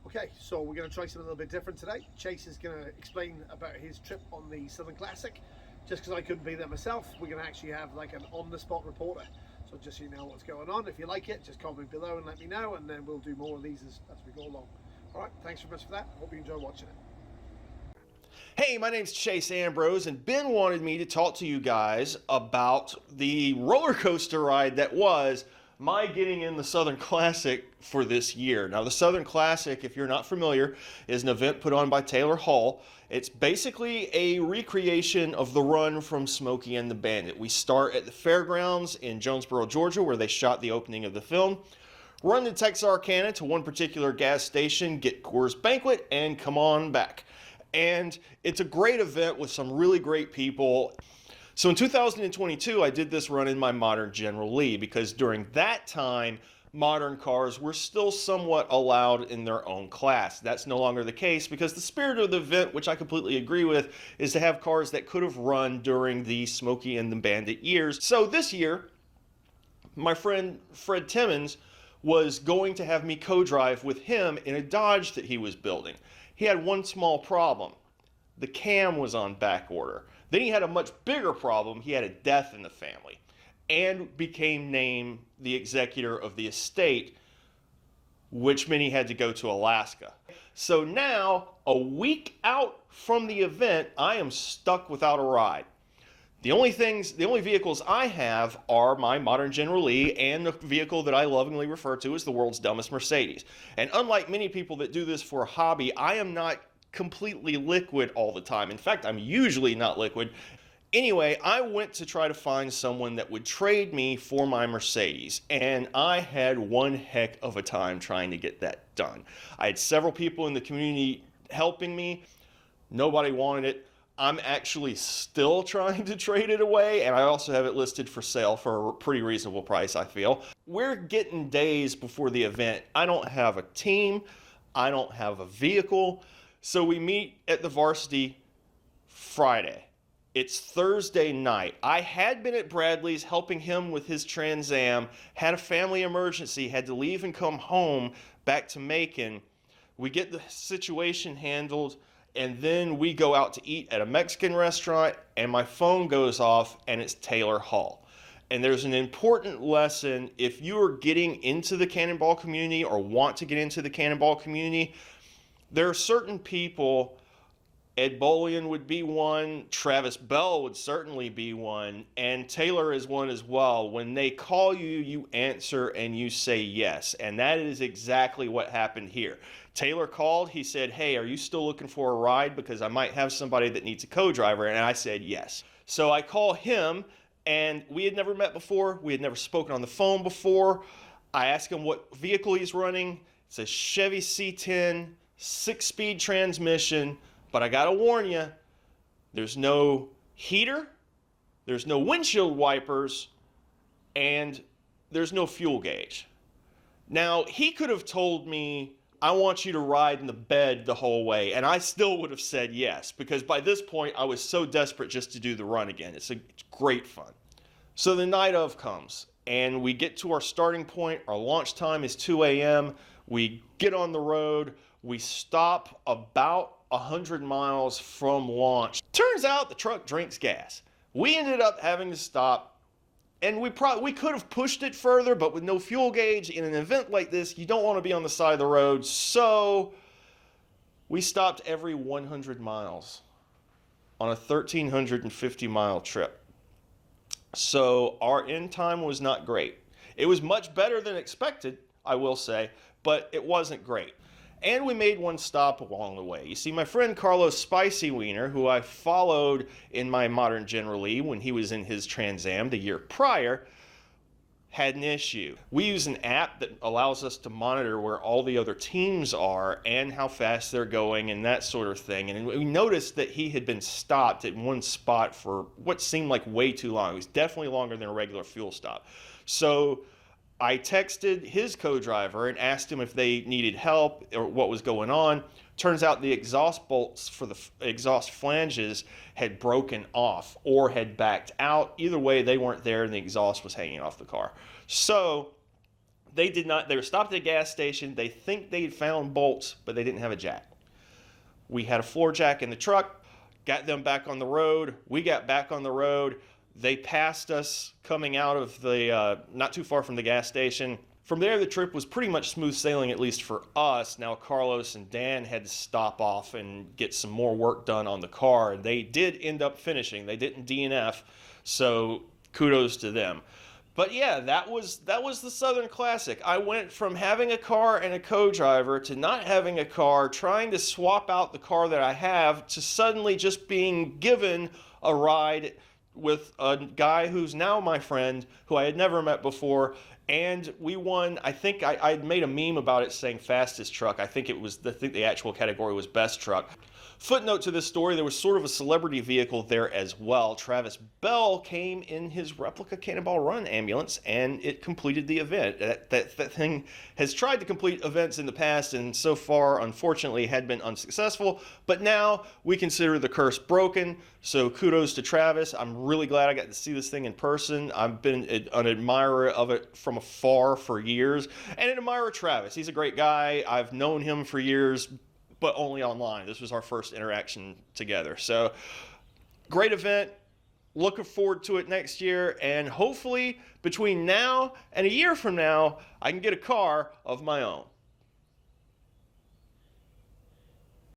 Okay, so we're going to try something a little bit different today. Chace is going to explain about his trip on the Southern Classic. Just because I couldn't be there myself, we're going to actually have like an on-the-spot reporter. So just so you know what's going on, if you like it, just comment below and let me know, and then we'll do more of these as we go along. All right, thanks very much for that. Hope you enjoy watching it. Hey, my name's Chace Ambrose, and Ben wanted me to talk to you guys about the roller coaster ride that was my getting in the Southern Classic for this year. Now, the Southern Classic, if you're not familiar, is an event put on by Taylor Hall. It's basically a recreation of the run from Smokey and the Bandit. We start at the fairgrounds in Jonesboro, Georgia, where they shot the opening of the film. Run to Texarkana to one particular gas station, get Coors Banquet, and come on back. And it's a great event with some really great people. So in 2022, I did this run in my modern General Lee because during that time, modern cars were still somewhat allowed in their own class. That's no longer the case because the spirit of the event, which I completely agree with, is to have cars that could have run during the Smokey and the Bandit years. So this year, my friend Fred Timmons was going to have me co-drive with him in a Dodge that he was building. He had one small problem. The cam was on back order. Then he had a much bigger problem. He had a death in the family and became named the executor of the estate, which meant he had to go to Alaska. So now, a week out from the event, I am stuck without a ride. The only vehicles I have are my modern General Lee and the vehicle that I lovingly refer to as the world's dumbest Mercedes. And unlike many people that do this for a hobby, I am not completely liquid all the time. In fact, I'm usually not liquid. Anyway, I went to try to find someone that would trade me for my Mercedes, and I had one heck of a time trying to get that done. I had several people in the community helping me. Nobody wanted it. I'm actually still trying to trade it away, and I also have it listed for sale for a pretty reasonable price, I feel. We're getting days before the event. I don't have a team. I don't have a vehicle. So we meet at the Varsity Friday. It's Thursday night. I had been at Bradley's helping him with his Trans Am, had a family emergency, had to leave and come home back to Macon. We get the situation handled, and then we go out to eat at a Mexican restaurant, and my phone goes off, and it's Taylor Hall. And there's an important lesson if you are getting into the cannonball community or want to get into the cannonball community. There are certain people, Ed Bolian would be one, Travis Bell would certainly be one, and Taylor is one as well. When they call you, you answer and you say yes. And that is exactly what happened here. Taylor called, he said, "Hey, are you still looking for a ride? Because I might have somebody that needs a co-driver." And I said yes. So I call him, and we had never met before. We had never spoken on the phone before. I asked him what vehicle he's running. It's a Chevy C10, 6-speed transmission. But I gotta warn you, there's no heater, there's no windshield wipers, and there's no fuel gauge. Now, he could have told me, "I want you to ride in the bed the whole way," and I still would have said yes, because by this point, I was so desperate just to do the run again. It's great fun. So the night of comes, and we get to our starting point. Our launch time is 2 a.m. We get on the road. We stop about 100 miles from launch. Turns out the truck drinks gas. We ended up having to stop, and we could have pushed it further, but with no fuel gauge in an event like this, you don't want to be on the side of the road. So we stopped every 100 miles on a 1,350 mile trip. So our end time was not great. It was much better than expected, I will say, but it wasn't great. And we made one stop along the way. You see, my friend Carlos Spicy Wiener, who I followed in my modern General Lee when he was in his Trans Am the year prior, had an issue. We use an app that allows us to monitor where all the other teams are and how fast they're going and that sort of thing. And we noticed that he had been stopped at one spot for what seemed like way too long. It was definitely longer than a regular fuel stop. So I texted his co-driver and asked him if they needed help or what was going on. Turns out the exhaust bolts for the exhaust flanges had broken off or had backed out. Either way, they weren't there and the exhaust was hanging off the car. So They did not. They were stopped at a gas station. They think they'd found bolts, but they didn't have a jack. We had a floor jack in the truck, got them back on the road. We got back on the road. They passed us coming out of the, not too far from the gas station. From there, the trip was pretty much smooth sailing, at least for us. Now, Carlos and Dan had to stop off and get some more work done on the car. They did end up finishing. They didn't DNF, so kudos to them. But yeah, that was the Southern Classic. I went from having a car and a co-driver to not having a car, trying to swap out the car that I have, to suddenly just being given a ride with a guy who's now my friend, who I had never met before. And we won. I think I made a meme about it saying fastest truck. I think the actual category was best truck. Footnote to this story, there was sort of a celebrity vehicle there as well. Travis Bell came in his replica Cannonball Run ambulance, and it completed the event. That thing has tried to complete events in the past, and so far, unfortunately, had been unsuccessful. But now we consider the curse broken, so kudos to Travis. I'm really glad I got to see this thing in person. I've been an admirer of it from afar for years, and an admirer of Travis. He's a great guy. I've known him for years, but only online. This was our first interaction together. So, great event. Looking forward to it next year. And hopefully, between now and a year from now, I can get a car of my own.